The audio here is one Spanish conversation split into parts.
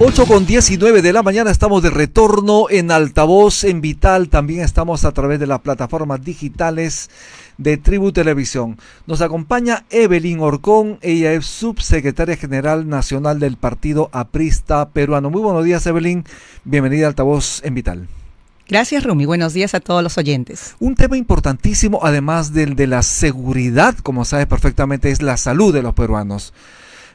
8:19 de la mañana, estamos de retorno en Altavoz, en Vital. También estamos a través de las plataformas digitales de Tribu Televisión. Nos acompaña Evelyn Orcón, ella es subsecretaria general nacional del Partido Aprista Peruano. Muy buenos días, Evelyn, bienvenida a Altavoz en Vital. Gracias, Rumi. Buenos días a todos los oyentes. Un tema importantísimo, además del de la seguridad, como sabes perfectamente, es la salud de los peruanos.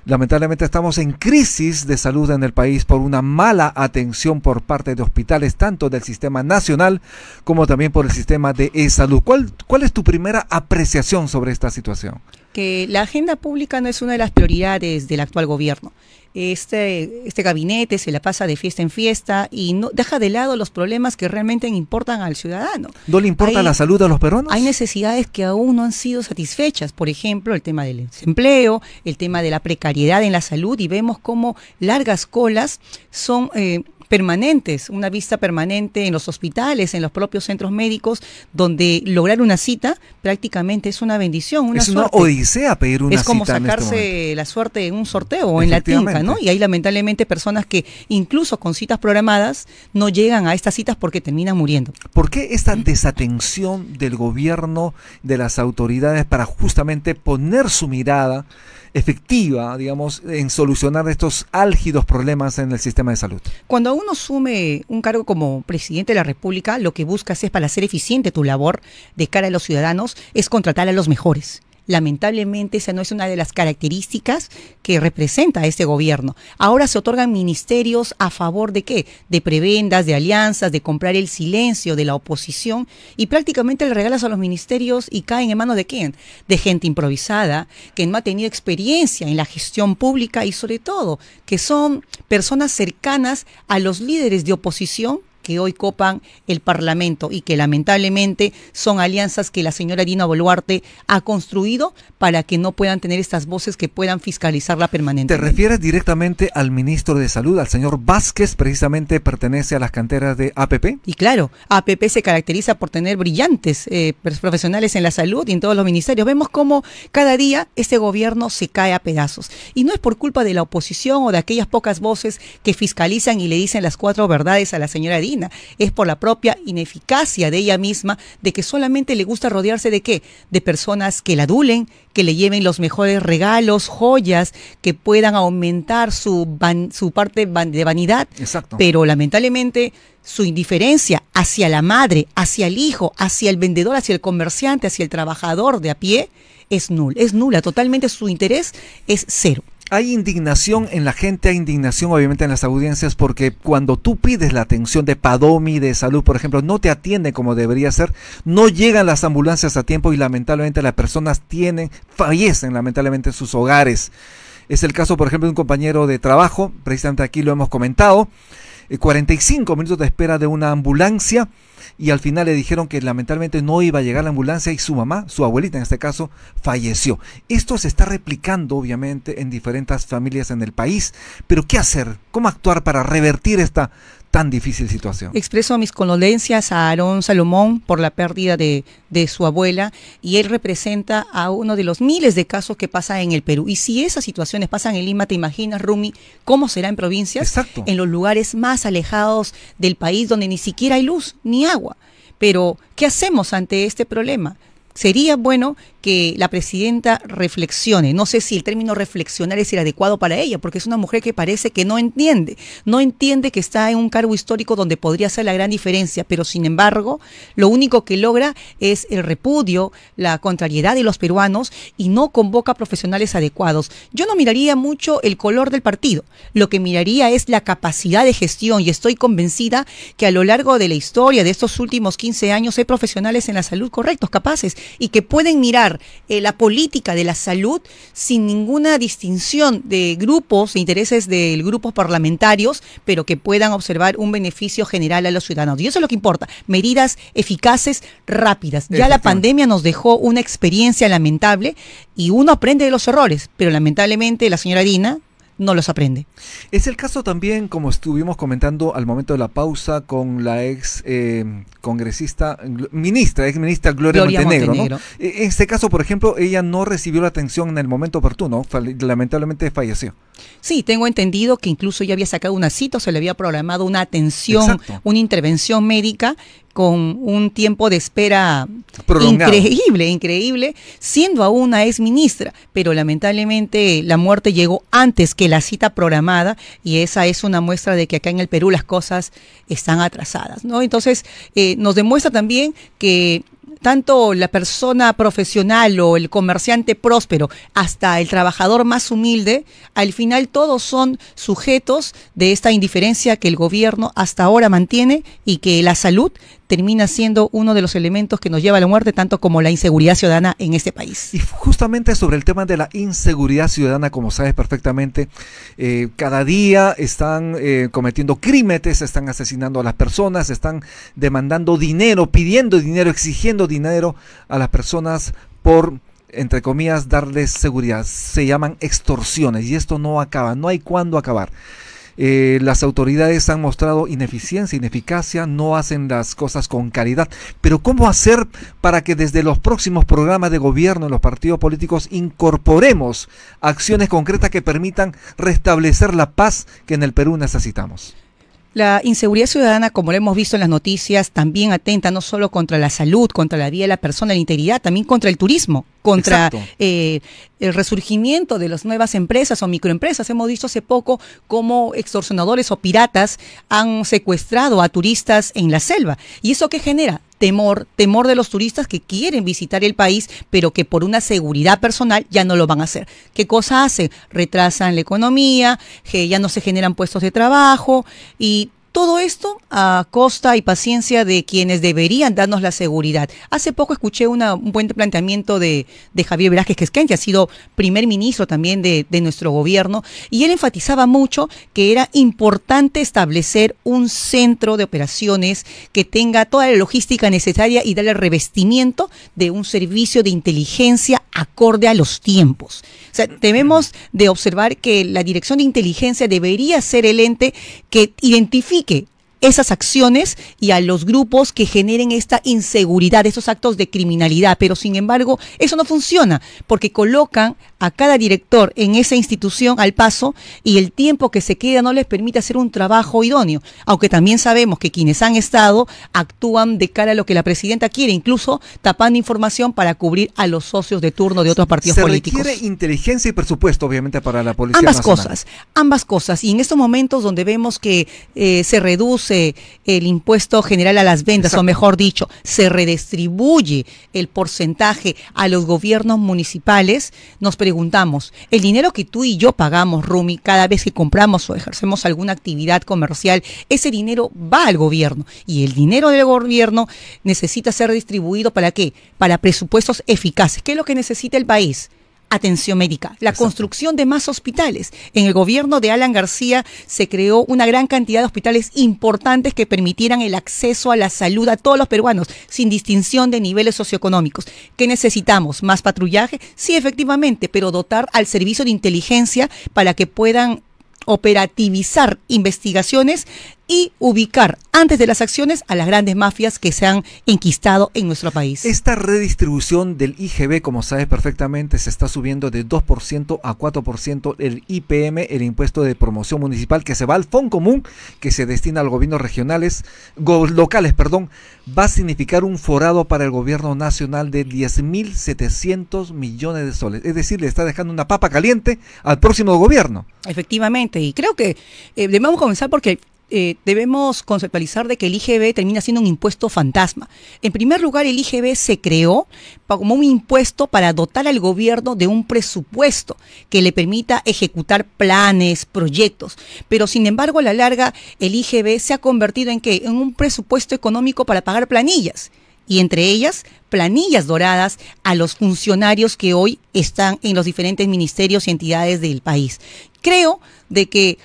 Lamentablemente estamos en crisis de salud en el país por una mala atención por parte de hospitales, tanto del sistema nacional como también por el sistema de e-salud. ¿Cuál es tu primera apreciación sobre esta situación? Que la agenda pública no es una de las prioridades del actual gobierno. Este gabinete se la pasa de fiesta en fiesta y no deja de lado los problemas que realmente importan al ciudadano. ¿No le importa la salud de los peruanos? Hay necesidades que aún no han sido satisfechas. Por ejemplo, el tema del desempleo, el tema de la precariedad en la salud, y vemos cómo largas colas son permanentes, una vista permanente en los hospitales, en los propios centros médicos, donde lograr una cita prácticamente es una bendición, una suerte. Es una odisea pedir una cita. Es como sacarse la suerte en un sorteo o en la tinca, ¿no? Y hay lamentablemente personas que incluso con citas programadas no llegan a estas citas porque terminan muriendo. ¿Por qué esta desatención del gobierno, de las autoridades para justamente poner su mirada efectiva, digamos, en solucionar estos álgidos problemas en el sistema de salud? Cuando uno asume un cargo como presidente de la República, lo que buscas es, para hacer eficiente tu labor de cara a los ciudadanos, es contratar a los mejores. Lamentablemente esa no es una de las características que representa a este gobierno. Ahora se otorgan ministerios a favor de ¿qué? De prebendas, de alianzas, de comprar el silencio de la oposición, y prácticamente le regalas a los ministerios y caen en manos de ¿quién? De gente improvisada, que no ha tenido experiencia en la gestión pública y sobre todo que son personas cercanas a los líderes de oposición que hoy copan el Parlamento y que lamentablemente son alianzas que la señora Dina Boluarte ha construido para que no puedan tener estas voces que puedan fiscalizarla permanentemente. ¿Te refieres directamente al ministro de Salud, al señor Vázquez? Precisamente pertenece a las canteras de APP. Y claro, APP se caracteriza por tener brillantes profesionales en la salud y en todos los ministerios. Vemos cómo cada día este gobierno se cae a pedazos. Y no es por culpa de la oposición o de aquellas pocas voces que fiscalizan y le dicen las cuatro verdades a la señora Dina. Es por la propia ineficacia de ella misma, de que solamente le gusta rodearse de ¿qué? De personas que la adulen, que le lleven los mejores regalos, joyas, que puedan aumentar su parte de vanidad. Exacto. Pero lamentablemente su indiferencia hacia la madre, hacia el hijo, hacia el vendedor, hacia el comerciante, hacia el trabajador de a pie, es nula. Totalmente su interés es cero. Hay indignación en la gente, hay indignación obviamente en las audiencias, porque cuando tú pides la atención de Padomi, de salud, por ejemplo, no te atienden como debería ser, no llegan las ambulancias a tiempo y lamentablemente las personas fallecen lamentablemente en sus hogares. Es el caso, por ejemplo, de un compañero de trabajo, precisamente aquí lo hemos comentado, 45 minutos de espera de una ambulancia, y al final le dijeron que lamentablemente no iba a llegar la ambulancia y su mamá, su abuelita en este caso, falleció. Esto se está replicando obviamente en diferentes familias en el país, pero ¿qué hacer? ¿Cómo actuar para revertir esta tan difícil situación? Expreso mis condolencias a Aarón Salomón por la pérdida de su abuela, y él representa a uno de los miles de casos que pasan en el Perú. Y si esas situaciones pasan en Lima, ¿te imaginas, Rumi, cómo será en provincias? Exacto. En los lugares más alejados del país, donde ni siquiera hay luz ni agua. Pero, ¿qué hacemos ante este problema? Sería bueno que la presidenta reflexione. No sé si el término reflexionar es el adecuado para ella, porque es una mujer que parece que no entiende que está en un cargo histórico donde podría hacer la gran diferencia, pero sin embargo, lo único que logra es el repudio, la contrariedad de los peruanos, y no convoca profesionales adecuados. Yo no miraría mucho el color del partido, lo que miraría es la capacidad de gestión, y estoy convencida que a lo largo de la historia de estos últimos 15 años hay profesionales en la salud correctos, capaces, y que pueden mirar la política de la salud sin ninguna distinción de grupos, de intereses de grupos parlamentarios, pero que puedan observar un beneficio general a los ciudadanos. Y eso es lo que importa, medidas eficaces, rápidas. Ya la pandemia nos dejó una experiencia lamentable y uno aprende de los errores, pero lamentablemente la señora Dina no los aprende. Es el caso también, como estuvimos comentando al momento de la pausa, con la ex congresista, ex ministra Gloria Montenegro, ¿no? En este caso, por ejemplo, ella no recibió la atención en el momento oportuno, lamentablemente falleció. Sí, tengo entendido que incluso ya había sacado una cita, o se le había programado una atención, exacto, una intervención médica con un tiempo de espera prolongado, increíble, siendo aún una ex ministra, pero lamentablemente la muerte llegó antes que la cita programada, y esa es una muestra de que acá en el Perú las cosas están atrasadas, ¿no? Entonces, nos demuestra también que tanto la persona profesional o el comerciante próspero hasta el trabajador más humilde, al final todos son sujetos de esta indiferencia que el gobierno hasta ahora mantiene, y que la salud termina siendo uno de los elementos que nos lleva a la muerte, tanto como la inseguridad ciudadana en este país. Y justamente sobre el tema de la inseguridad ciudadana, como sabes perfectamente, cada día están cometiendo crímenes, están asesinando a las personas, están demandando dinero, pidiendo dinero, exigiendo dinero a las personas por, entre comillas, darles seguridad. Se llaman extorsiones, y esto no acaba, no hay cuándo acabar. Las autoridades han mostrado ineficiencia, ineficacia, no hacen las cosas con caridad. Pero ¿cómo hacer para que desde los próximos programas de gobierno en los partidos políticos incorporemos acciones concretas que permitan restablecer la paz que en el Perú necesitamos? La inseguridad ciudadana, como lo hemos visto en las noticias, también atenta no solo contra la salud, contra la vida de la persona, la integridad, también contra el turismo, contra el resurgimiento de las nuevas empresas o microempresas. Hemos visto hace poco cómo extorsionadores o piratas han secuestrado a turistas en la selva. ¿Y eso qué genera? Temor de los turistas que quieren visitar el país, pero que por una seguridad personal ya no lo van a hacer. ¿Qué cosa hacen? Retrasan la economía, que ya no se generan puestos de trabajo, y todo esto a costa y paciencia de quienes deberían darnos la seguridad. Hace poco escuché un buen planteamiento de Javier Velázquez Quesquén, que ha sido primer ministro también de nuestro gobierno, y él enfatizaba mucho que era importante establecer un centro de operaciones que tenga toda la logística necesaria y darle el revestimiento de un servicio de inteligencia acorde a los tiempos. O sea, debemos de observar que la Dirección de Inteligencia debería ser el ente que identifique esas acciones y a los grupos que generen esta inseguridad, esos actos de criminalidad. Pero sin embargo, eso no funciona, porque colocan a cada director en esa institución al paso, y el tiempo que se queda no les permite hacer un trabajo idóneo. Aunque también sabemos que quienes han estado actúan de cara a lo que la presidenta quiere, incluso tapando información para cubrir a los socios de turno de otros partidos políticos. Se requiere inteligencia y presupuesto, obviamente, para la Policía Nacional. Ambas cosas. Y en estos momentos donde vemos que se reduce el impuesto general a las ventas, exacto, o mejor dicho, se redistribuye el porcentaje a los gobiernos municipales, nos preguntamos, el dinero que tú y yo pagamos, Rumi, cada vez que compramos o ejercemos alguna actividad comercial, ese dinero va al gobierno, y el dinero del gobierno necesita ser distribuido ¿para qué? Para presupuestos eficaces. ¿Qué es lo que necesita el país? Atención médica, la construcción de más hospitales. En el gobierno de Alan García se creó una gran cantidad de hospitales importantes que permitieran el acceso a la salud a todos los peruanos, sin distinción de niveles socioeconómicos. ¿Qué necesitamos? ¿Más patrullaje? Sí, efectivamente, pero dotar al servicio de inteligencia para que puedan operativizar investigaciones y ubicar antes de las acciones a las grandes mafias que se han enquistado en nuestro país. Esta redistribución del IGB, como sabes perfectamente, se está subiendo de 2% a 4% el IPM, el impuesto de promoción municipal, que se va al fondo común, que se destina a los gobiernos locales, va a significar un forado para el gobierno nacional de 10.700 millones de soles. Es decir, le está dejando una papa caliente al próximo gobierno. Efectivamente, y creo que debemos comenzar porque debemos conceptualizar de que el IGB termina siendo un impuesto fantasma. En primer lugar, el IGB se creó como un impuesto para dotar al gobierno de un presupuesto que le permita ejecutar planes, proyectos. Pero sin embargo, a la larga, el IGB se ha convertido en ¿qué? En un presupuesto económico para pagar planillas. Y entre ellas, planillas doradas a los funcionarios que hoy están en los diferentes ministerios y entidades del país. Creo de que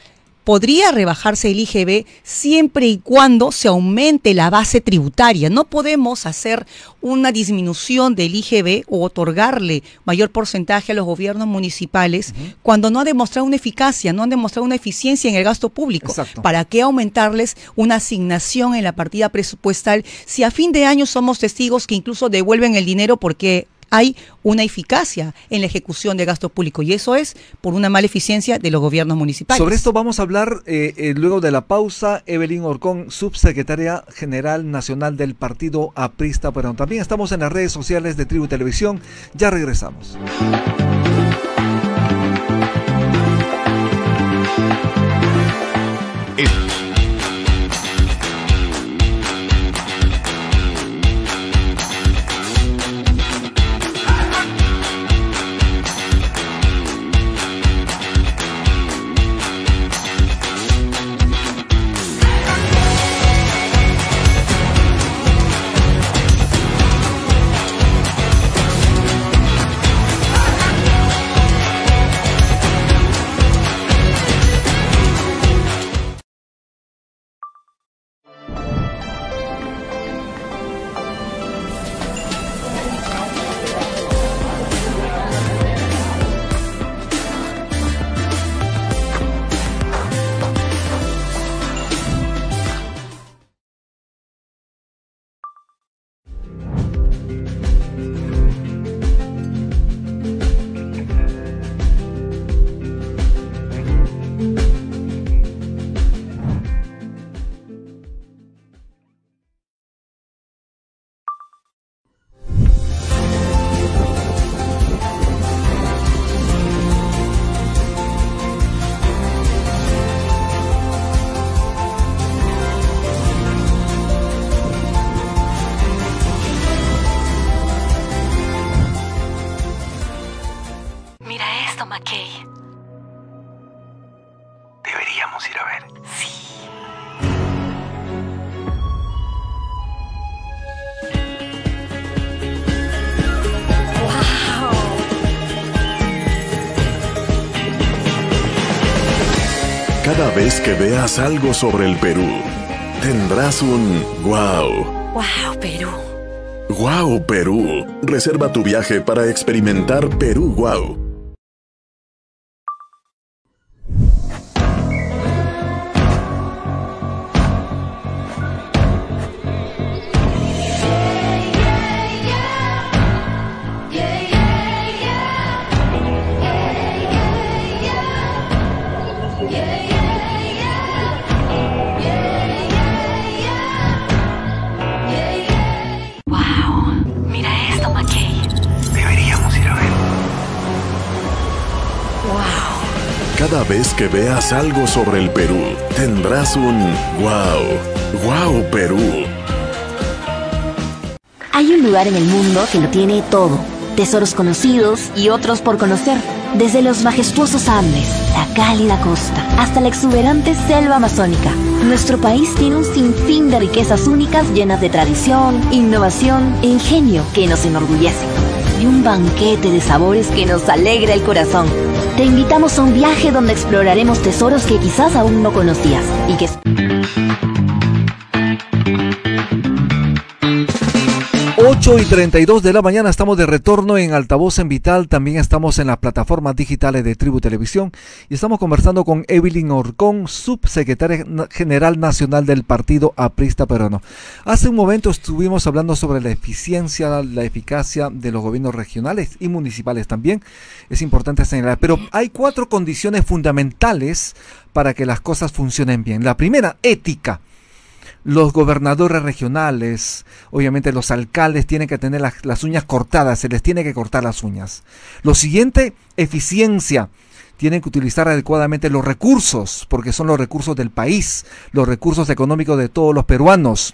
podría rebajarse el IGB siempre y cuando se aumente la base tributaria. No podemos hacer una disminución del IGB o otorgarle mayor porcentaje a los gobiernos municipales cuando no ha demostrado una eficacia, no han demostrado una eficiencia en el gasto público. Exacto. ¿Para qué aumentarles una asignación en la partida presupuestal si a fin de año somos testigos que incluso devuelven el dinero porque hay una eficacia en la ejecución de gasto público? Y eso es por una mala eficiencia de los gobiernos municipales. Sobre esto vamos a hablar luego de la pausa. Evelyn Orcón, subsecretaria general nacional del Partido Aprista Peruano. También estamos en las redes sociales de Tribu Televisión. Ya regresamos. Deberíamos ir a ver. Cada vez que veas algo sobre el Perú, tendrás un wow. ¡Wow, Perú! ¡Wow, Perú! Reserva tu viaje para experimentar Perú Wow. Cada vez que veas algo sobre el Perú, tendrás un wow. ¡Wow, Perú! Hay un lugar en el mundo que lo tiene todo. Tesoros conocidos y otros por conocer. Desde los majestuosos Andes, la cálida costa, hasta la exuberante selva amazónica. Nuestro país tiene un sinfín de riquezas únicas llenas de tradición, innovación e ingenio que nos enorgullecen. Y un banquete de sabores que nos alegra el corazón. Te invitamos a un viaje donde exploraremos tesoros que quizás aún no conocías y que... 8:32 de la mañana, estamos de retorno en Altavoz en Vital, también estamos en las plataformas digitales de Tribu Televisión y estamos conversando con Evelyn Orcón, subsecretaria general nacional del Partido Aprista Peruano. Hace un momento estuvimos hablando sobre la eficiencia, la eficacia de los gobiernos regionales y municipales también, es importante señalar, pero hay 4 condiciones fundamentales para que las cosas funcionen bien. La primera, ética. Los gobernadores regionales, obviamente los alcaldes tienen que tener las uñas cortadas, se les tiene que cortar las uñas. Lo siguiente, eficiencia. Tienen que utilizar adecuadamente los recursos, porque son los recursos del país, los recursos económicos de todos los peruanos.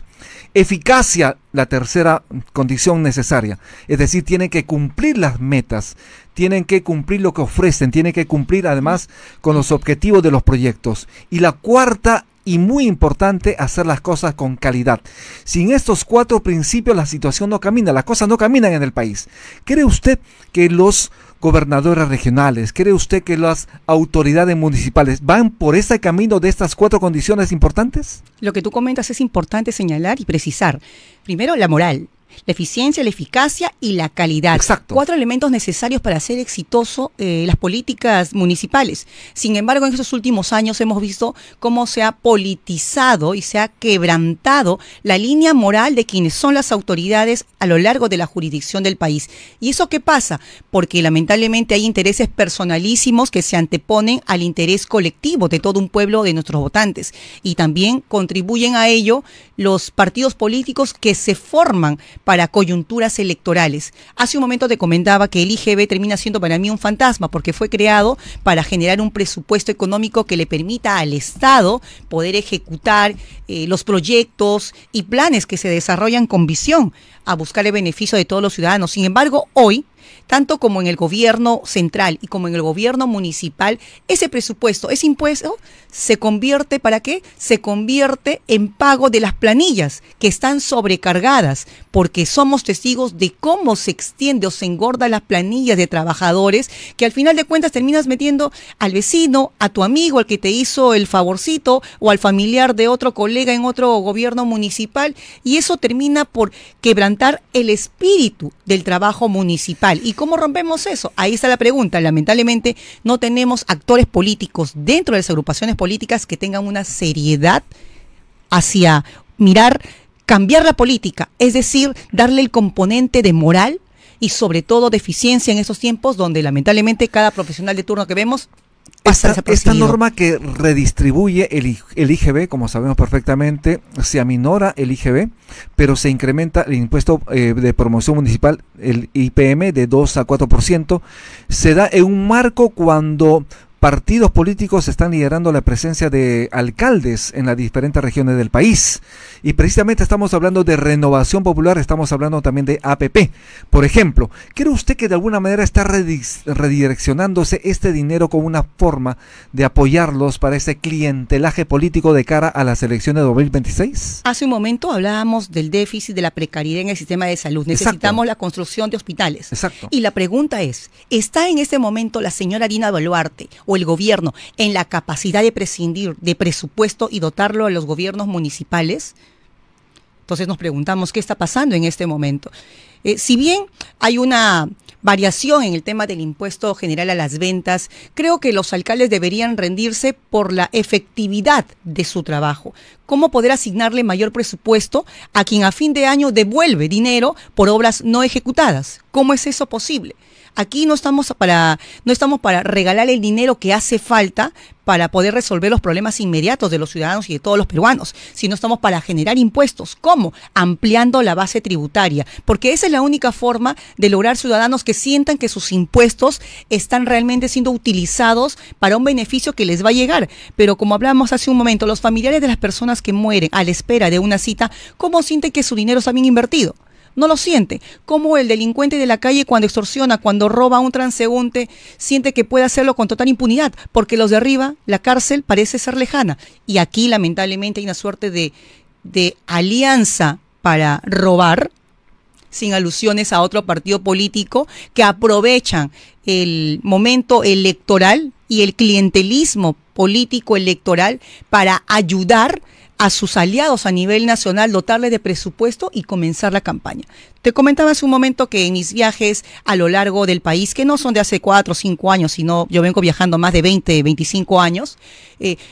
Eficacia, la tercera condición necesaria. Es decir, tienen que cumplir las metas, tienen que cumplir lo que ofrecen, tienen que cumplir además con los objetivos de los proyectos. Y la cuarta, y muy importante, hacer las cosas con calidad. Sin estos 4 principios la situación no camina, las cosas no caminan en el país. ¿Cree usted que los gobernadores regionales? ¿Cree usted que las autoridades municipales van por ese camino de estas 4 condiciones importantes? Lo que tú comentas es importante señalar y precisar. Primero, la moral, la eficiencia, la eficacia y la calidad. Exacto. 4 elementos necesarios para hacer exitoso las políticas municipales. Sin embargo, en estos últimos años hemos visto cómo se ha politizado y se ha quebrantado la línea moral de quienes son las autoridades a lo largo de la jurisdicción del país. ¿Y eso qué pasa? Porque lamentablemente hay intereses personalísimos que se anteponen al interés colectivo de todo un pueblo, de nuestros votantes. Y también contribuyen a ello los partidos políticos que se forman para coyunturas electorales. Hace un momento te comentaba que el IGB termina siendo para mí un fantasma porque fue creado para generar un presupuesto económico que le permita al Estado poder ejecutar los proyectos y planes que se desarrollan con visión a buscar el beneficio de todos los ciudadanos. Sin embargo, hoy, tanto como en el gobierno central y como en el gobierno municipal, ese presupuesto, ese impuesto, se convierte, ¿para qué? Se convierte en pago de las planillas que están sobrecargadas, porque somos testigos de cómo se extiende o se engorda las planillas de trabajadores, que al final de cuentas terminas metiendo al vecino, a tu amigo, al que te hizo el favorcito, o al familiar de otro colega en otro gobierno municipal, y eso termina por quebrantar el espíritu del trabajo municipal. ¿Y cómo rompemos eso? Ahí está la pregunta. Lamentablemente no tenemos actores políticos dentro de las agrupaciones políticas que tengan una seriedad hacia mirar, cambiar la política, es decir, darle el componente de moral y sobre todo de eficiencia en esos tiempos donde lamentablemente cada profesional de turno que vemos pasa esta norma que redistribuye el IGB, como sabemos perfectamente, se aminora el IGB, pero se incrementa el impuesto de promoción municipal, el IPM, de 2 a 4%. Se da en un marco cuando partidos políticos están liderando la presencia de alcaldes en las diferentes regiones del país. Y precisamente estamos hablando de Renovación Popular, estamos hablando también de APP. Por ejemplo, ¿cree usted que de alguna manera está redireccionándose este dinero como una forma de apoyarlos para ese clientelaje político de cara a las elecciones de 2026? Hace un momento hablábamos del déficit, de la precariedad en el sistema de salud. Necesitamos la construcción de hospitales. Exacto. Y la pregunta es, ¿está en este momento la señora Dina Boluarte o el gobierno en la capacidad de prescindir de presupuesto y dotarlo a los gobiernos municipales? Entonces nos preguntamos qué está pasando en este momento. Si bien hay una variación en el tema del impuesto general a las ventas, creo que los alcaldes deberían rendirse por la efectividad de su trabajo. ¿Cómo poder asignarle mayor presupuesto a quien a fin de año devuelve dinero por obras no ejecutadas? ¿Cómo es eso posible? Aquí no estamos para regalar el dinero que hace falta para poder resolver los problemas inmediatos de los ciudadanos y de todos los peruanos, sino estamos para generar impuestos. ¿Cómo? Ampliando la base tributaria, porque esa es la única forma de lograr ciudadanos que sientan que sus impuestos están realmente siendo utilizados para un beneficio que les va a llegar. Pero como hablamos hace un momento, los familiares de las personas que mueren a la espera de una cita, ¿cómo sienten que su dinero está bien invertido? No lo siente. Como el delincuente de la calle cuando extorsiona, cuando roba a un transeúnte, siente que puede hacerlo con total impunidad, porque los de arriba, la cárcel parece ser lejana. Y aquí lamentablemente hay una suerte de alianza para robar, sin alusiones a otro partido político, que aprovechan el momento electoral y el clientelismo político electoral para ayudar a sus aliados a nivel nacional, dotarle de presupuesto y comenzar la campaña. Te comentaba hace un momento que en mis viajes a lo largo del país, que no son de hace 4 o 5 años, sino yo vengo viajando más de 20, 25 años,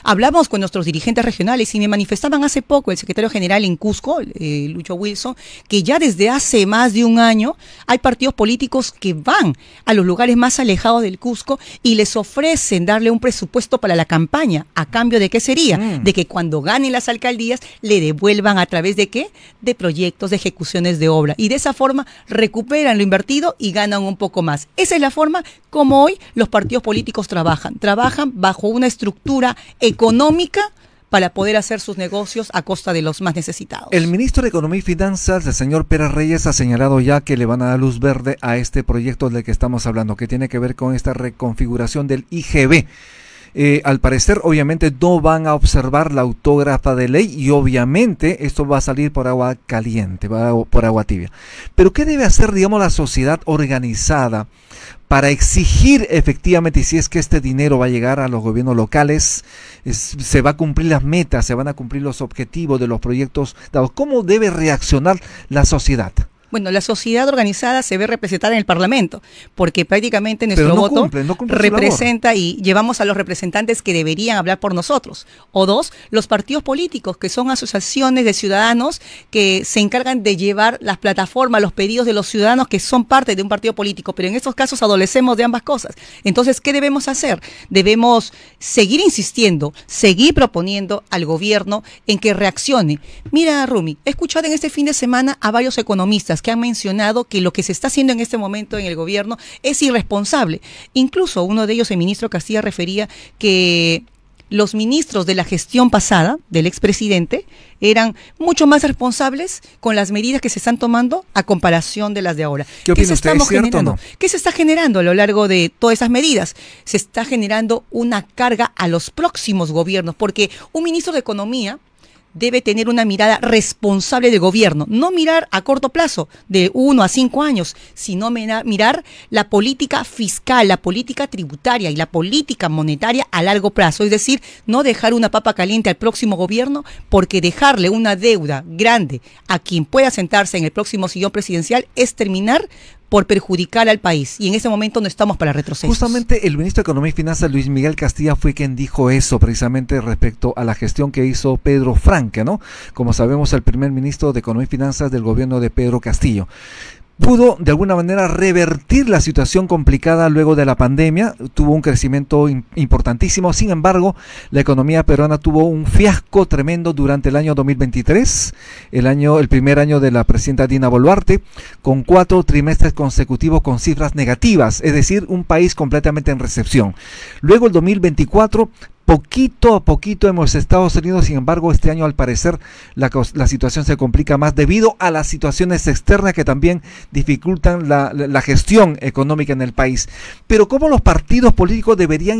hablamos con nuestros dirigentes regionales y me manifestaban hace poco el secretario general en Cusco, Lucho Wilson, que ya desde hace más de un año hay partidos políticos que van a los lugares más alejados del Cusco y les ofrecen darle un presupuesto para la campaña. ¿A cambio de qué sería? De que cuando ganen las alcaldías le devuelvan a través de ¿qué? De proyectos, de ejecuciones de obra. Y de esa forma recuperan lo invertido y ganan un poco más. Esa es la forma como hoy los partidos políticos trabajan. Trabajan bajo una estructura económica para poder hacer sus negocios a costa de los más necesitados. El ministro de Economía y Finanzas, el señor Pérez Reyes, ha señalado ya que le van a dar luz verde a este proyecto del que estamos hablando, que tiene que ver con esta reconfiguración del IGB. Al parecer, obviamente, no van a observar la autógrafa de ley y obviamente esto va a salir por agua caliente, por agua tibia. Pero ¿qué debe hacer, digamos, la sociedad organizada para exigir efectivamente si es que este dinero va a llegar a los gobiernos locales, se va a cumplir las metas, se van a cumplir los objetivos de los proyectos dados. ¿Cómo debe reaccionar la sociedad? Bueno, la sociedad organizada se ve representada en el Parlamento, porque prácticamente nuestro voto no cumple representa y llevamos a los representantes que deberían hablar por nosotros. O dos, los partidos políticos, que son asociaciones de ciudadanos que se encargan de llevar las plataformas, los pedidos de los ciudadanos que son parte de un partido político, pero en estos casos adolecemos de ambas cosas. Entonces, ¿qué debemos hacer? Debemos seguir insistiendo, seguir proponiendo al gobierno en que reaccione. Mira, Rumi, he escuchado en este fin de semana a varios economistas que han mencionado que lo que se está haciendo en este momento en el gobierno es irresponsable. Incluso uno de ellos, el ministro Castilla, refería que los ministros de la gestión pasada, del expresidente, eran mucho más responsables con las medidas que se están tomando a comparación de las de ahora. ¿Qué opina usted? ¿Es cierto o no? ¿Qué se está generando a lo largo de todas esas medidas? Se está generando una carga a los próximos gobiernos, porque un ministro de Economía debe tener una mirada responsable del gobierno, no mirar a corto plazo, de 1 a 5 años, sino mirar la política fiscal, la política tributaria y la política monetaria a largo plazo. Es decir, no dejar una papa caliente al próximo gobierno, porque dejarle una deuda grande a quien pueda sentarse en el próximo sillón presidencial es terminar por perjudicar al país, y en ese momento no estamos para retrocesos. Justamente el ministro de Economía y Finanzas, Luis Miguel Castilla, fue quien dijo eso precisamente respecto a la gestión que hizo Pedro Franque, ¿no? Como sabemos, el primer ministro de Economía y Finanzas del gobierno de Pedro Castillo. Pudo de alguna manera revertir la situación complicada luego de la pandemia, tuvo un crecimiento importantísimo. Sin embargo, la economía peruana tuvo un fiasco tremendo durante el año 2023, el primer año de la presidenta Dina Boluarte, con 4 trimestres consecutivos con cifras negativas, es decir, un país completamente en recesión. Luego el 2024, poquito a poquito hemos estado saliendo. Sin embargo, este año al parecer la situación se complica más debido a las situaciones externas que también dificultan la gestión económica en el país. Pero ¿cómo los partidos políticos deberían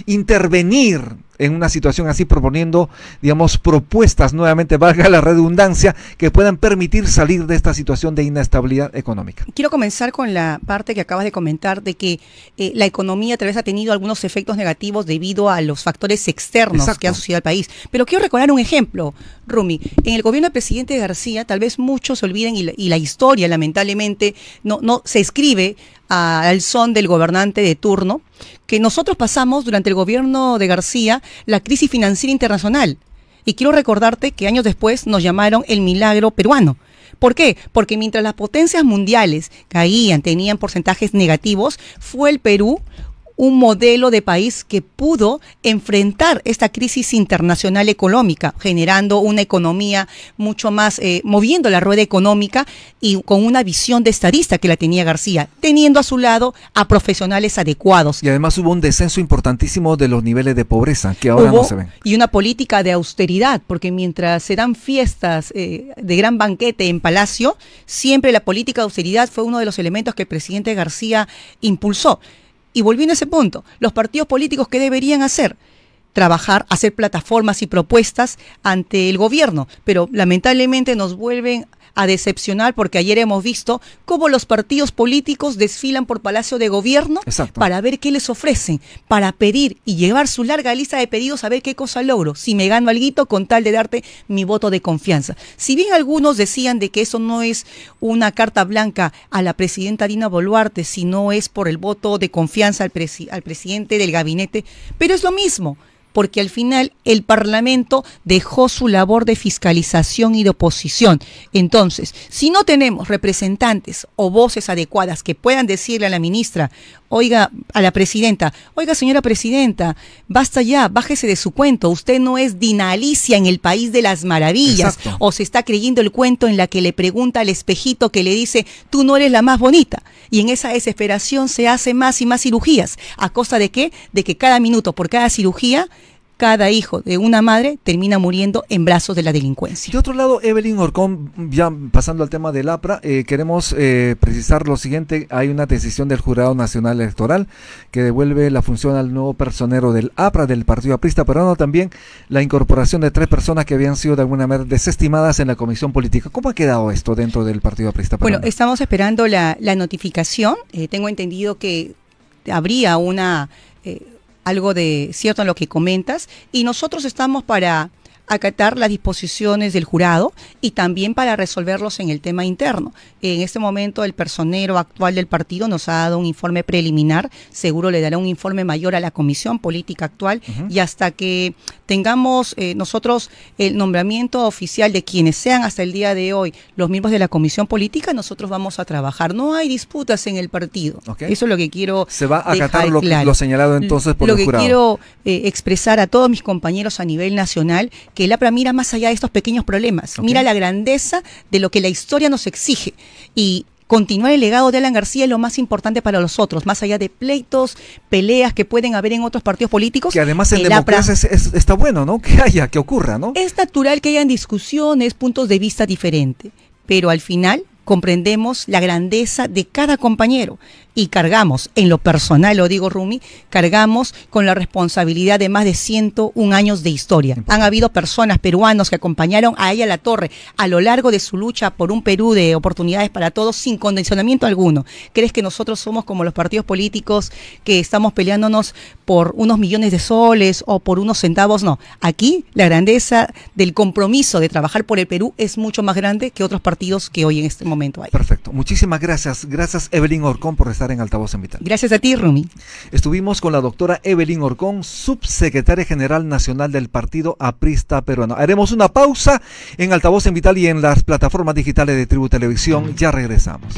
intervenir en una situación así, proponiendo, digamos, propuestas, nuevamente valga la redundancia, que puedan permitir salir de esta situación de inestabilidad económica? Quiero comenzar con la parte que acabas de comentar de que la economía tal vez ha tenido algunos efectos negativos debido a los factores externos. Exacto. Que han sucedido al país. Pero quiero recordar un ejemplo, Rumi. En el gobierno del presidente García, tal vez muchos se olviden y la historia lamentablemente no se escribe al son del gobernante de turno, que nosotros pasamos durante el gobierno de García la crisis financiera internacional. Y quiero recordarte que años después nos llamaron el milagro peruano. ¿Por qué? Porque mientras las potencias mundiales caían, tenían porcentajes negativos, fue el Perú un modelo de país que pudo enfrentar esta crisis internacional económica, generando una economía mucho más, moviendo la rueda económica y con una visión de estadista que la tenía García, teniendo a su lado a profesionales adecuados. Y además hubo un descenso importantísimo de los niveles de pobreza, que ahora no se ven. Y una política de austeridad, porque mientras se dan fiestas de gran banquete en Palacio, siempre la política de austeridad fue uno de los elementos que el presidente García impulsó. Y volviendo a ese punto, los partidos políticos, ¿qué deberían hacer? Trabajar, hacer plataformas y propuestas ante el gobierno, pero lamentablemente nos vuelven a decepcionar, porque ayer hemos visto cómo los partidos políticos desfilan por Palacio de Gobierno. Exacto. Para ver qué les ofrecen, para pedir y llevar su larga lista de pedidos a ver qué cosa logro, si me gano alguito con tal de darte mi voto de confianza. Si bien algunos decían de que eso no es una carta blanca a la presidenta Dina Boluarte, sino es por el voto de confianza al presidente del gabinete, pero es lo mismo, porque al final el Parlamento dejó su labor de fiscalización y de oposición. Entonces, si no tenemos representantes o voces adecuadas que puedan decirle a la ministra, oiga, a la presidenta, oiga, señora presidenta, basta ya, bájese de su cuento, usted no es Dina Alicia en el País de las Maravillas. Exacto. O se está creyendo el cuento en la que le pregunta al espejito que le dice, tú no eres la más bonita. Y en esa desesperación se hace más y más cirugías. ¿A costa de qué? De que cada minuto, por cada cirugía, cada hijo de una madre termina muriendo en brazos de la delincuencia. De otro lado, Evelyn Orcón, ya pasando al tema del APRA, queremos precisar lo siguiente. Hay una decisión del Jurado Nacional Electoral que devuelve la función al nuevo personero del APRA, del Partido Aprista Peruano, también la incorporación de 3 personas que habían sido de alguna manera desestimadas en la Comisión Política. ¿Cómo ha quedado esto dentro del Partido Aprista Peruano? Bueno, estamos esperando la notificación. Tengo entendido que habría algo de cierto en lo que comentas, y nosotros estamos para acatar las disposiciones del jurado y también para resolverlos en el tema interno. En este momento el personero actual del partido nos ha dado un informe preliminar, seguro le dará un informe mayor a la comisión política actual, y hasta que tengamos nosotros el nombramiento oficial de quienes sean hasta el día de hoy los miembros de la comisión política, nosotros vamos a trabajar. No hay disputas en el partido. Eso es lo que quiero Se va a acatar lo señalado entonces por el jurado. Lo que quiero expresar a todos mis compañeros a nivel nacional, que el APRA mira más allá de estos pequeños problemas, mira la grandeza de lo que la historia nos exige, y continuar el legado de Alan García es lo más importante para los otros, más allá de pleitos, peleas que pueden haber en otros partidos políticos. Que además en democracia está bueno, ¿no? Que ocurra, ¿no? Es natural que hayan discusiones, puntos de vista diferentes, pero al final comprendemos la grandeza de cada compañero y cargamos, en lo personal lo digo, Rumi, cargamos con la responsabilidad de más de 101 años de historia. Han habido personas peruanos que acompañaron a Aya La Torre a lo largo de su lucha por un Perú de oportunidades para todos sin condicionamiento alguno. ¿Crees que nosotros somos como los partidos políticos que estamos peleándonos por unos millones de soles o por unos centavos? No, aquí la grandeza del compromiso de trabajar por el Perú es mucho más grande que otros partidos que hoy en este momento hay. Perfecto, muchísimas gracias. Gracias, Evelyn Orcón, por estar en Altavoz en Vital. Gracias a ti, Rumi. Estuvimos con la doctora Evelyn Orcón, subsecretaria general nacional del Partido Aprista Peruano. Haremos una pausa en Altavoz en Vital y en las plataformas digitales de Tribu Televisión. Ya regresamos.